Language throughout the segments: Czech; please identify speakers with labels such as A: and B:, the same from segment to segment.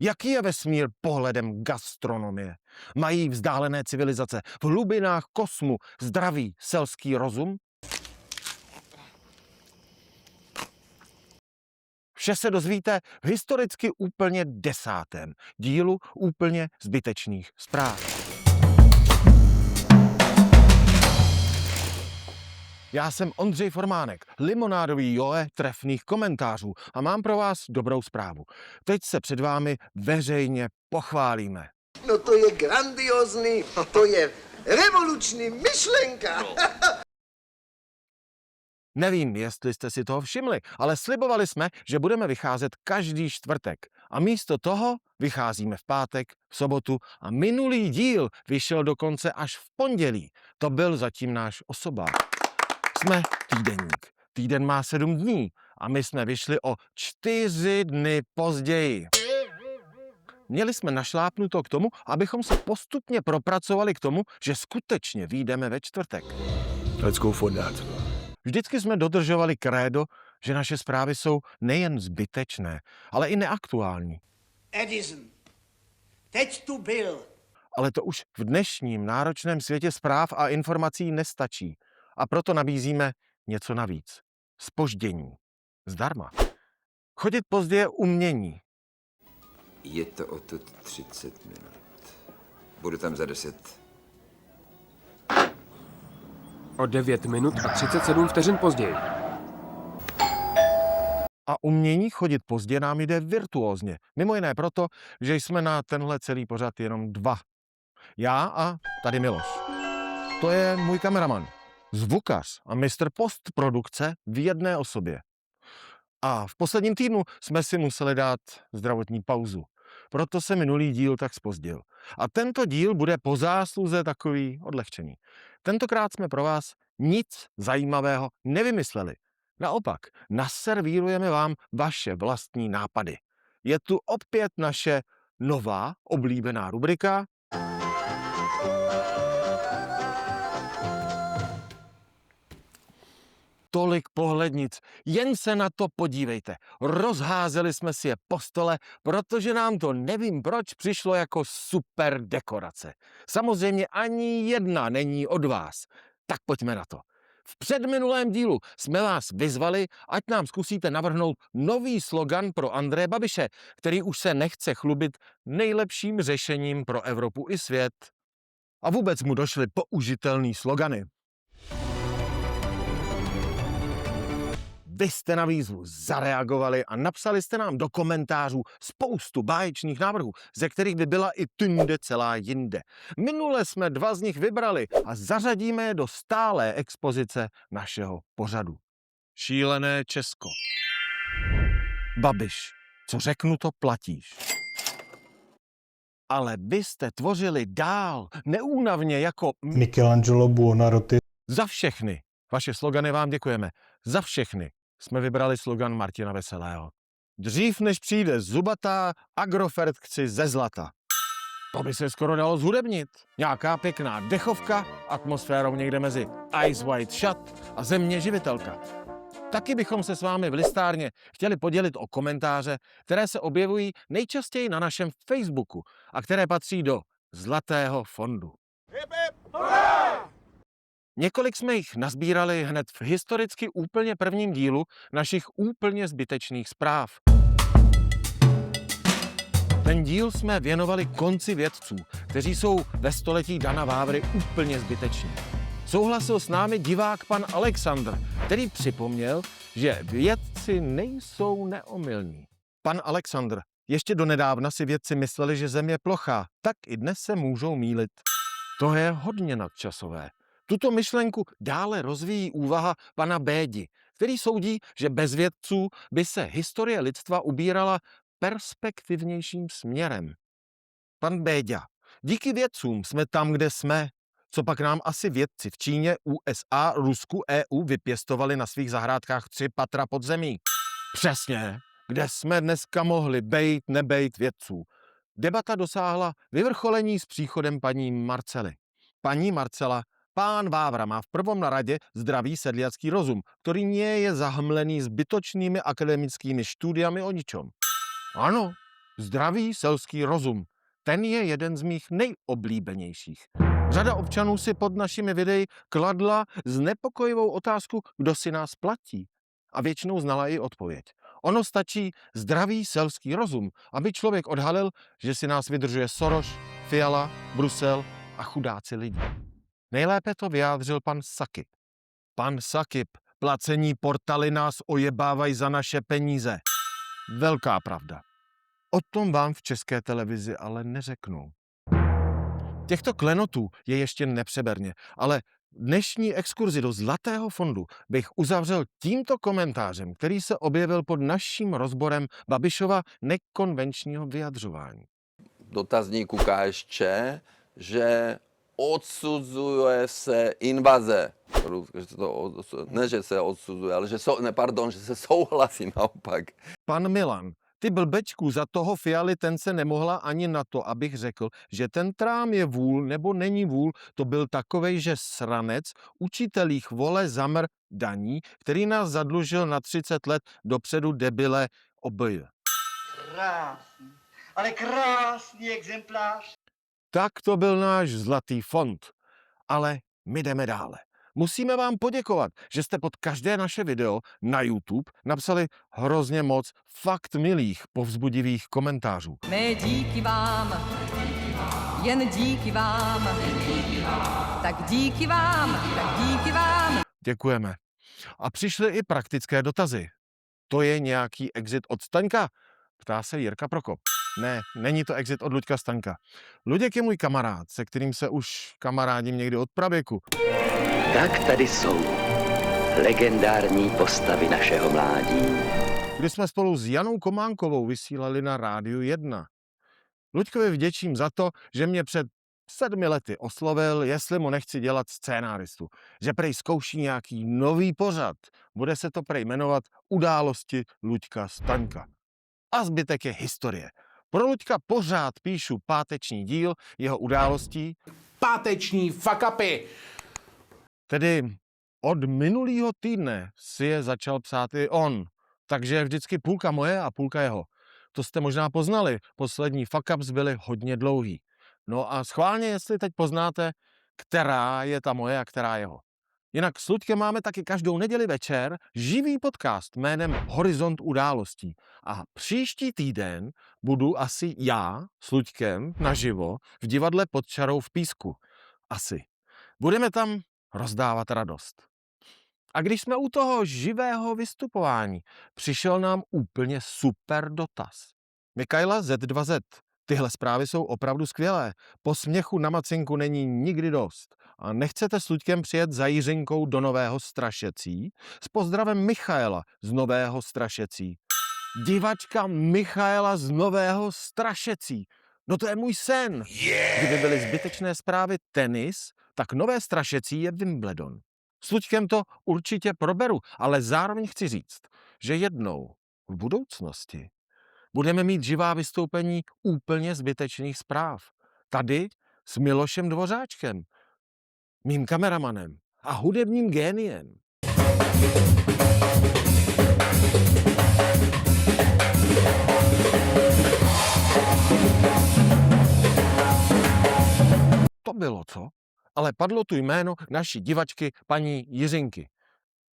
A: Jaký je vesmír pohledem gastronomie? Mají vzdálené civilizace v hlubinách kosmu zdravý selský rozum? Vše se dozvíte v historicky úplně 10. dílu úplně zbytečných zpráv. Já jsem Ondřej Formánek, limonádový Joe trefných komentářů a mám pro vás dobrou zprávu. Teď se před vámi veřejně pochválíme.
B: No to je grandiózní, no to je revoluční myšlenka.
A: Nevím, jestli jste si toho všimli, ale slibovali jsme, že budeme vycházet každý čtvrtek. A místo toho vycházíme v pátek, v sobotu a minulý díl vyšel dokonce až v pondělí. To byl zatím náš osobák. Jsme týdeník. Týden má 7 dní a my jsme vyšli o 4 dny později. Měli jsme našlápnuto k tomu, abychom se postupně propracovali k tomu, že skutečně vyjdeme ve čtvrtek.
C: Let's go for that.
A: Vždycky jsme dodržovali krédo, že naše zprávy jsou nejen zbytečné, ale i neaktuální.
D: Edison, teď tu byl.
A: Ale to už v dnešním náročném světě zpráv a informací nestačí. A proto nabízíme něco navíc. Zpoždění. Zdarma. Chodit pozdě je umění.
E: Je to odtud 30 minut. Budu tam za 10.
C: O 9 minut a 37 vteřin později.
A: A umění chodit pozdě nám jde virtuózně. Mimo jiné proto, že jsme na tenhle celý pořad jenom 2. Já a tady Miloš. To je můj kameraman, zvukař a mistr postprodukce v jedné osobě. A v posledním týdnu jsme si museli dát zdravotní pauzu. Proto se minulý díl tak zpozdil. A tento díl bude po zásluze takový odlehčený. Tentokrát jsme pro vás nic zajímavého nevymysleli. Naopak, naservírujeme vám vaše vlastní nápady. Je tu opět naše nová oblíbená rubrika Tolik pohlednic, jen se na to podívejte. Rozházeli jsme si je po stole, protože nám to nevím proč přišlo jako super dekorace. Samozřejmě ani jedna není od vás. Tak pojďme na to. V předminulém dílu jsme vás vyzvali, ať nám zkusíte navrhnout nový slogan pro Andreje Babiše, který už se nechce chlubit nejlepším řešením pro Evropu i svět. A vůbec mu došly použitelný slogany. Vy jste na výzvu zareagovali a napsali jste nám do komentářů spoustu báječných návrhů, ze kterých by byla i tynde celá jinde. Minule jsme 2 z nich vybrali a zařadíme je do stálé expozice našeho pořadu. Šílené Česko. Babiš, co řeknu, to platíš. Ale vy jste tvořili dál, neúnavně jako
F: Michelangelo Buonarroti.
A: za všechny. Vaše slogany vám děkujeme. Za všechny jsme vybrali slogan Martina Veselého. Dřív než přijde zubatá, Agrofert chci ze zlata. To by se skoro dalo zhudebnit. Nějaká pěkná dechovka, atmosférou někde mezi Ice White Shut a Země živitelka. Taky bychom se s vámi v listárně chtěli podělit o komentáře, které se objevují nejčastěji na našem Facebooku a které patří do Zlatého fondu. Několik jsme jich nazbírali hned v historicky úplně prvním dílu našich úplně zbytečných zpráv. Ten díl jsme věnovali konci vědců, kteří jsou ve století Dana Vávry úplně zbyteční. Souhlasil s námi divák pan Alexandr, který připomněl, že vědci nejsou neomylní. Pan Alexandr, ještě donedávna si vědci mysleli, že Zem je plochá, tak i dnes se můžou mýlit. To je hodně nadčasové. Tuto myšlenku dále rozvíjí úvaha pana Bédi, který soudí, že bez vědců by se historie lidstva ubírala perspektivnějším směrem. Pan Béďa, díky vědcům jsme tam, kde jsme. Co pak nám asi vědci v Číně, USA, Rusku, EU vypěstovali na svých zahrádkách 3 patra pod zemí? Přesně, kde jsme dneska mohli bejt, nebejt vědců. Debata dosáhla vyvrcholení s příchodem paní Marcely. Paní Marcela, pán Vávra má v prvom na radě zdravý sedliacký rozum, který nie je zahmlený zbytočnými akademickými štúdiami o ničom. Ano, Zdravý selský rozum. Ten je jeden z mých nejoblíbenějších. Řada občanů si pod našimi videi kladla znepokojivou otázku, kdo si nás platí. A většinou znala i odpověď. Ono stačí zdravý selský rozum, aby člověk odhalil, že si nás vydržuje Soros, Fiala, Brusel a chudáci lidi. Nejlépe to vyjádřil pan Sakip. Pan Sakip, placení portály nás ojebávají za naše peníze. Velká pravda. O tom vám v České televizi ale neřeknou. Těchto klenotů je ještě nepřeberně, ale dnešní exkurzi do Zlatého fondu bych uzavřel tímto komentářem, který se objevil pod naším rozborem Babišova nekonvenčního vyjadřování.
G: Dotazníku KSČ, že odsuzuje se invaze. Ne, že se odsuzuje, ale že se souhlasí naopak.
A: Pan Milan, ty blbečku, za toho Fialy ten se nemohla ani na to, abych řekl, že ten trám je vůl nebo není vůl, to byl takovej, že sranec, učitelích vole zamr daní, který nás zadlužil na 30 let dopředu, debile, obj.
D: Krásný, ale krásný exemplář.
A: Tak to byl náš Zlatý fond. Ale my jdeme dále. Musíme vám poděkovat, že jste pod každé naše video na YouTube napsali hrozně moc fakt milých, povzbudivých komentářů.
H: Mé díky vám, jen díky vám, tak díky vám, tak díky vám.
A: Děkujeme. A přišly i praktické dotazy. To je nějaký exit od Staňka? Ptá se Jirka Prokop. Ne, není to exit od Luďka Staňka. Luděk je můj kamarád, se kterým se už kamarádím někdy od pravěku.
I: Tak tady jsou legendární postavy našeho mládí.
A: Kdy jsme spolu s Janou Kománkovou vysílali na Rádiu 1. Luďkovi vděčím za to, že mě před 7 lety oslovil, jestli mu nechci dělat scénáristu. Že prej zkouší nějaký nový pořad. Bude se to prej jmenovat Události Luďka Staňka. A zbytek je historie. Pro Luďka pořád píšu páteční díl jeho událostí.
C: Páteční fuck-upy.
A: Tedy od minulého týdne si je začal psát i on. Takže je vždycky půlka moje a půlka jeho. To jste možná poznali. Poslední fuck-ups byly hodně dlouhý. No a schválně, jestli teď poznáte, která je ta moje a která jeho. Jinak s Luďkem máme taky každou neděli večer živý podcast jménem Horizont událostí. A příští týden budu asi já s Luďkem naživo v divadle Pod čarou v Písku. Asi. Budeme tam rozdávat radost. A když jsme u toho živého vystupování, přišel nám úplně super dotaz. Mikaela Z2Z. Tyhle zprávy jsou opravdu skvělé. Po směchu na macinku není nikdy dost. A nechcete s Luďkem přijet za Jiřinkou do Nového Strašecí? S pozdravem Michaela z Nového Strašecí. Divačka Michaela z Nového Strašecí. No to je můj sen. Kdyby byly zbytečné zprávy tenis, tak Nové Strašecí je Wimbledon. S Luďkem to určitě proberu, ale zároveň chci říct, že jednou v budoucnosti budeme mít živá vystoupení úplně zbytečných zpráv. Tady s Milošem Dvořáčkem, mým kameramanem a hudebním géniem. To bylo co? Ale padlo tu jméno naší divačky paní Jiřinky.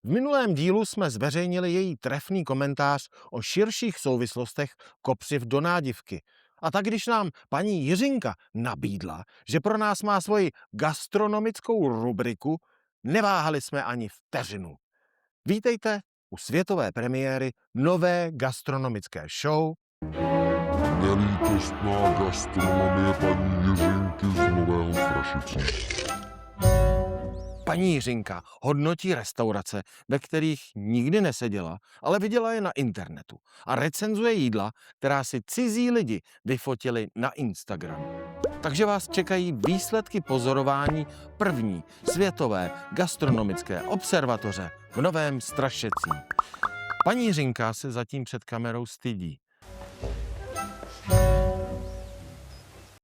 A: V minulém dílu jsme zveřejnili její trefný komentář o širších souvislostech kopřiv do nádivky. A tak když nám paní Jiřinka nabídla, že pro nás má svoji gastronomickou rubriku, neváhali jsme ani vteřinu. Vítejte u světové premiéry nové gastronomické show
J: Nelítostná gastronomie paní Jiřinky z Nového Strašecí.
A: Paní Jiřinka hodnotí restaurace, ve kterých nikdy neseděla, ale viděla je na internetu a recenzuje jídla, která si cizí lidi vyfotili na Instagram. Takže vás čekají výsledky pozorování první světové gastronomické observatoře v Novém Strašecí. Paní Jiřinka se zatím před kamerou stydí.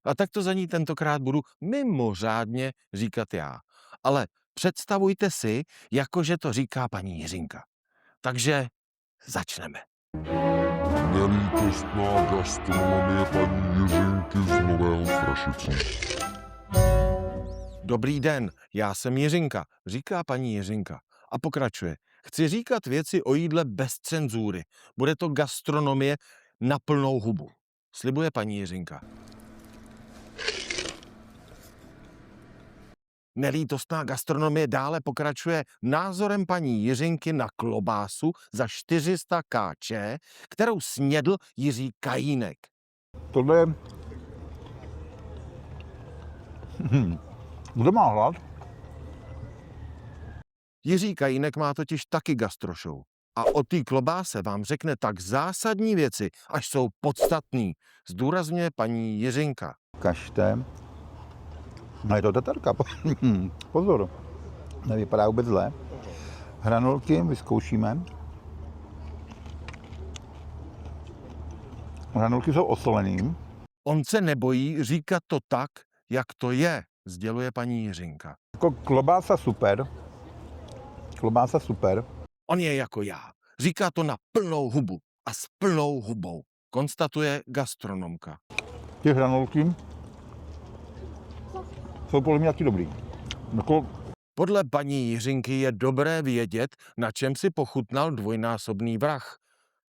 A: A tak to za ní tentokrát budu mimořádně říkat já. Ale představujte si, jakože to říká paní Jiřinka. Takže začneme.
J: Nelítostná gastronomie paní Jiřinky z Nového Strašicí.
A: Dobrý den, já jsem Jiřinka, říká paní Jiřinka. A pokračuje. Chci říkat věci o jídle bez cenzury. Bude to gastronomie na plnou hubu. Slibuje paní Jiřinka. Nelítostná gastronomie dále pokračuje názorem paní Jiřinky na klobásu za 400 kč, kterou snědl Jiří Kajínek.
K: Tohle je... Kdo má hlad?
A: Jiří Kajínek má totiž taky gastrošou. A o té klobáse vám řekne tak zásadní věci, až jsou podstatný, zdůrazňuje paní Jiřinka.
K: Kažte. No je to tatarka. Pozor. Nevypadá vůbec zle. Hranolky vyzkoušíme. Hranolky jsou osolený.
A: On se nebojí říkat to tak, jak to je, sděluje paní Jiřinka.
K: Jako klobása super. Klobása super.
A: On je jako já. Říká to na plnou hubu a s plnou hubou, konstatuje gastronomka.
K: Ty hranolky jsou podle mě taky dobrý. Jako...
A: Podle paní Jiřinky je dobré vědět, na čem si pochutnal dvojnásobný vrah.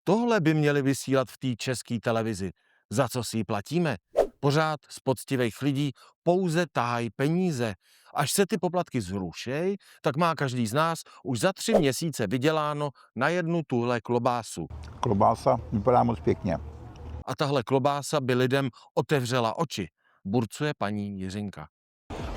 A: Tohle by měli vysílat v té české televizi. Za co si ji platíme? Pořád z poctivých lidí pouze tahají peníze. Až se ty poplatky zrušej, tak má každý z nás už za 3 měsíce vyděláno na jednu tuhle klobásu.
K: Klobása vypadá moc pěkně.
A: A tahle klobása by lidem otevřela oči, burcuje paní Jiřinka.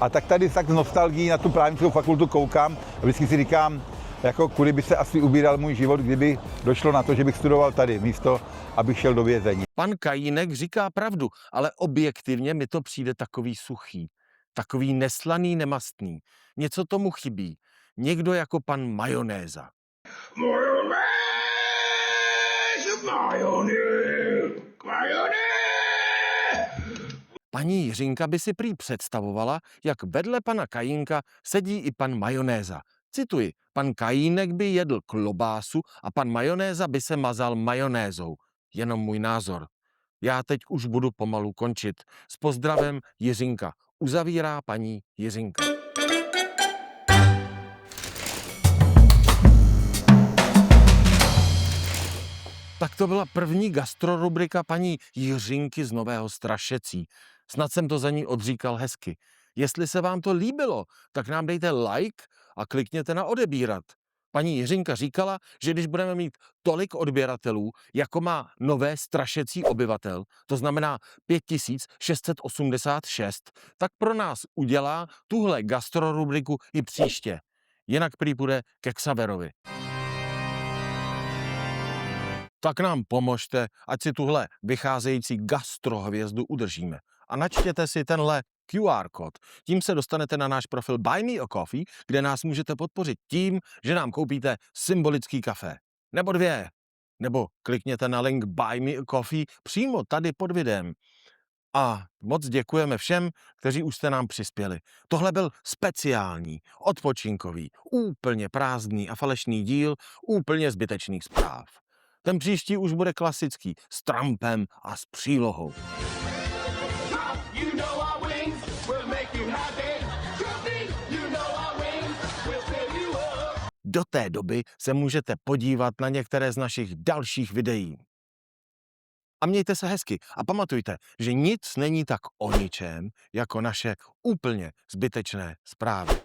K: A tak tady tak z nostalgií na tu právnickou fakultu koukám a vždycky si říkám, jako kudy by se asi ubíral můj život, kdyby došlo na to, že bych studoval tady, místo abych šel do vězení.
A: Pan Kajínek říká pravdu, ale objektivně mi to přijde takový suchý, takový neslaný, nemastný. Něco tomu chybí. Někdo jako pan Majonéza. Paní Jiřinka by si prý představovala, jak vedle pana Kajínka sedí i pan Majonéza. Cituji, pan Kajínek by jedl klobásu a pan Majonéza by se mazal majonézou. Jenom můj názor. Já teď už budu pomalu končit. S pozdravem Jiřinka. Uzavírá paní Jiřinka. Tak to byla první gastrorubrika paní Jiřinky z Nového Strašecí. Snad jsem to za ní odříkal hezky. Jestli se vám to líbilo, tak nám dejte like a klikněte na odebírat. Paní Jiřinka říkala, že když budeme mít tolik odběratelů, jako má Nové Strašecí obyvatel, to znamená 5686, tak pro nás udělá tuhle gastrorubriku i příště. Jinak prý půjde ke Xaverovi. Tak nám pomožte, ať si tuhle vycházející gastrohvězdu udržíme. A načtěte si tenhle QR kód. Tím se dostanete na náš profil Buy Me a Coffee, kde nás můžete podpořit tím, že nám koupíte symbolický kafe. Nebo 2. Nebo klikněte na link Buy Me a Coffee přímo tady pod videem. A moc děkujeme všem, kteří už jste nám přispěli. Tohle byl speciální, odpočinkový, úplně prázdný a falešný díl úplně zbytečných zpráv. Ten příští už bude klasický, s Trumpem a s přílohou. Do té doby se můžete podívat na některé z našich dalších videí. A mějte se hezky a pamatujte, že nic není tak o ničem, jako naše úplně zbytečné zprávy.